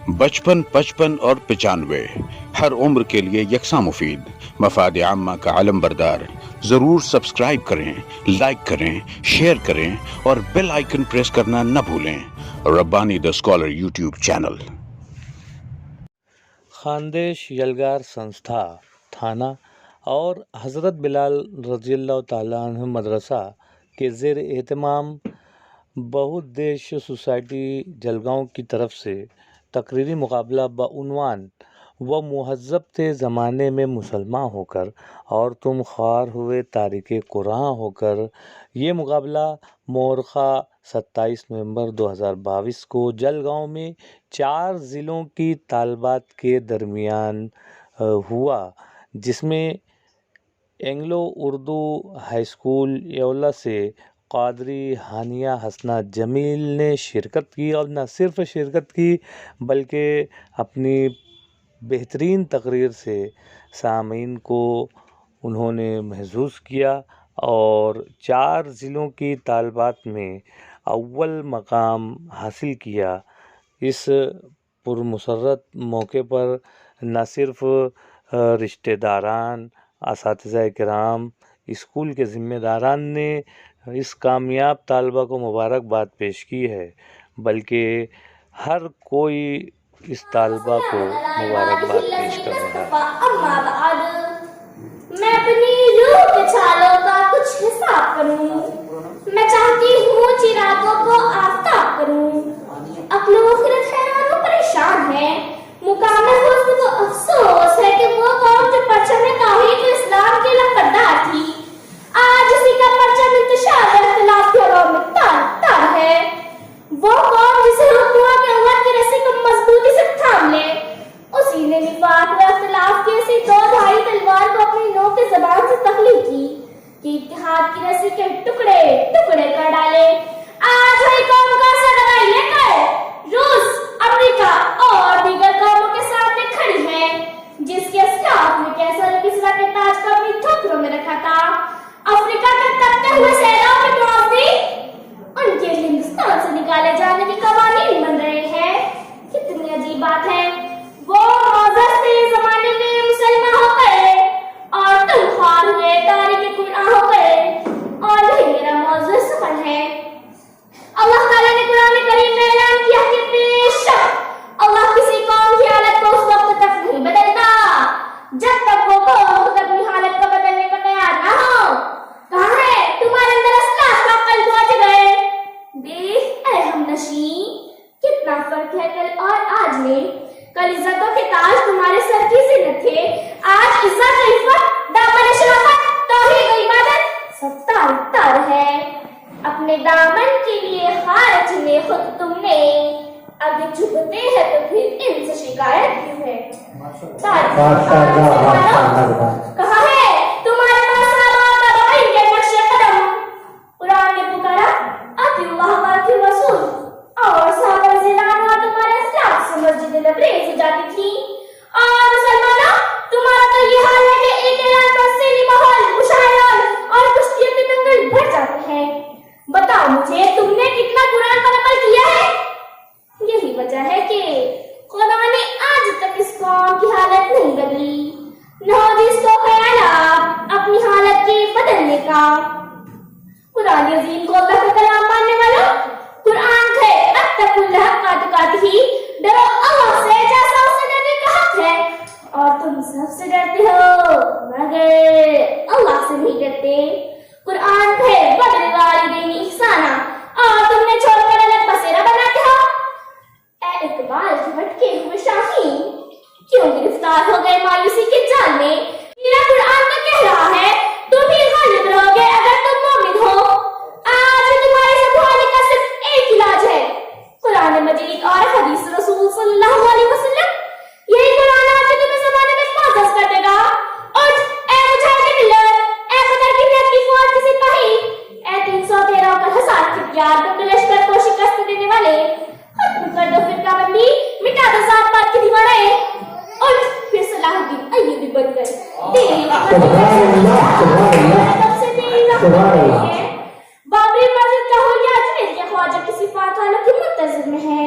55 55 اور 95 ہر عمر کے لیے یکساں مفید مفاد عامہ کا علم بردار. ضرور سبسکرائب کریں، لائک کریں، شیئر کریں اور بیل آئیکن پریس کرنا نہ بھولیں. ربانی دا scholar YouTube channel. Khandesh Yalgar Sanstha تھانہ اور حضرت بلال رضی اللہ تعالیٰ عنہ مدرسہ کے زیر اہتمام بہودیش سوسائٹی جلگاؤں کی طرف سے تقریری مقابلہ بعنوان وہ مہذب تھے زمانے میں مسلمان ہو کر اور تم خوار ہوئے تارک قرآن ہو کر. یہ مقابلہ مورخہ 27 نومبر 2022 کو جلگاؤں میں 4 ضلعوں کی طالبات کے درمیان ہوا، جس میں اینگلو اردو ہائی اسکول یولہ سے قادری ہانیہ حسنہ جمیل نے شرکت کی، اور نہ صرف شرکت کی بلکہ اپنی بہترین تقریر سے سامعین کو انہوں نے محظوظ کیا اور 4 ضلعوں کی طالبات میں اول مقام حاصل کیا. اس پرمسرت موقع پر نہ صرف رشتہ داران، اساتذہ کرام، اسکول کے ذمہ داران نے اس کامیاب طالبہ کو مبارکباد پیش کی ہے، بلکہ ہر کوئی اس طالبہ کو مبارکباد پیش کر رہا ہے. میں اپنی روح کے چھالوں کا کچھ حساب کروں، میں چاہتی ہوں چراغوں کو آفتاب کروں. عقل و خرد حیران و پریشان ہے، مکمل حسن و افسوس ہے کہ وہ قوم جو پرچم توحید و اسلام کے لپردار تھی، آج اسی کا پرچم انتشار اور اختلاف کے عوام میں تار ہے. وہ قوم جسے حکم ہوا کہ اللہ کی رسی کو مضبوطی سے تھام لے، اسی نے نفاق و اختلاف کی ایسی 2 دھاری تلوار کو اپنی نوک کی زبان سے تخلیق کی کہ اتحاد کی رسی کے ٹکڑے ٹکڑے کر ڈالے. آج وہی قوم کا سرگائی لے کر روس، امریکہ اور دیگر قوموں کے سامنے کھڑی ہے، جس کے اسلاف نے کیسر کسرا کے تاج کو اپنی ٹھوکروں میں رکھا تھا. افریقہ کے تپتے ہوئے سیلاب کے معاوضے ان کے ہندوستان سے نکالے جانے کی قوانین بن رہے ہیں. کتنی عجیب بات ہے، وہ معزز تھے زمانے میں مسلمان ہو گئے اور تم خوار ہوئے تاریخ قرآن ہو گئے. اور یہی میرا موضوع سفر ہے. اللہ تعالیٰ نے قرآن کریم میں اعلان کیا کہ بے شک اللہ کسی قوم کی حالت کو اس وقت تک نہیں بدلتا جب تک وہ قوم خود اپنی حالت کو بدلنے کو تیار نہ ہو. کہاں ہے تمہارے اندر اسلاف کا قلب پہنچ گئے؟ دیکھ اے ہم نشین، کتنا فرق ہے کل اور آج میں. کل عزتوں کے تاج تمہارے سر کی زینت تھے، آج عزت عفت دامن شرافت توحید و عبادت سب تار تار ہے. اپنے دامن کے لیے خار چنے خود تم نے، اگر جھکتے ہیں تو پھر ان سے شکایت کیوں ہے؟ کہاں ہے تمہارے پاس آباد روی کے نقش قدم؟ قرآن نے پکارا اطیعوا اللہ واطیعوا الرسول، اور صحابہ رضی اللہ عنہ تمہارے اسلاف سے مسجد لبریز ہو جاتی تھی. اور مسلمانوں، تمہارا تو یہ حال ہے کہ ایک اعلان پر سینی ماحول مشاعرات اور کشتیوں کے دنگل بڑھ جاتے ہیں. بتاؤ مجھے تم نے کتنا قرآن پر عمل کیا ہے؟ یہی وجہ ہے کہ خدا نے آج تک اس قوم کی حالت نہیں بدلی، نہ جس کو خیال اپنی حالت کے بدلنے کا. قرآن عظیم کو اللہ کا کلام ماننے والوں، قرآن ہے اتقوا الحق تقاته، ڈرو اللہ سے جیسا اس نے ڈرنے کا حق ہے. اور تم سب سے ڈرتے ہو مگر اللہ سے نہیں ڈرتے. قرآن ہے وبالوالدین احسانا، اور تم نے چھوڑ کر الگ بسیرا بناتے ہو. اے اقبال کے بھٹکے ہوئے شاہین، کیوں گرفتار ہو گئے مایوسی کے جال میں؟ میرا قرآن تو کہہ رہا ہے تم ہی غالب رہو گے اگر تم مومن ہو. آج تمہارے سب ہونے کا صرف ایک علاج ہے، قرآن مجید اور حدیث رسول صلی اللہ علیہ وسلم. یہی قرآن آج تمہیں زمانے میں معزز کر دے گا. اور اے مجاہد ملت، اے بدر کی نیت کی فوج کے سپاہی، اے 313 پر ہزار ختیار کو لشکر کو شکست دینے والے، ختم کر دو فرقہ بندی، مٹا دو ذات پات کی دیواریں، اور پھر صلاح الدین ایوبی بن کر تیری بابری مسجد کا ہو یا اجمیر کے خواجہ کی صفات والوں کی منتظر میں ہے.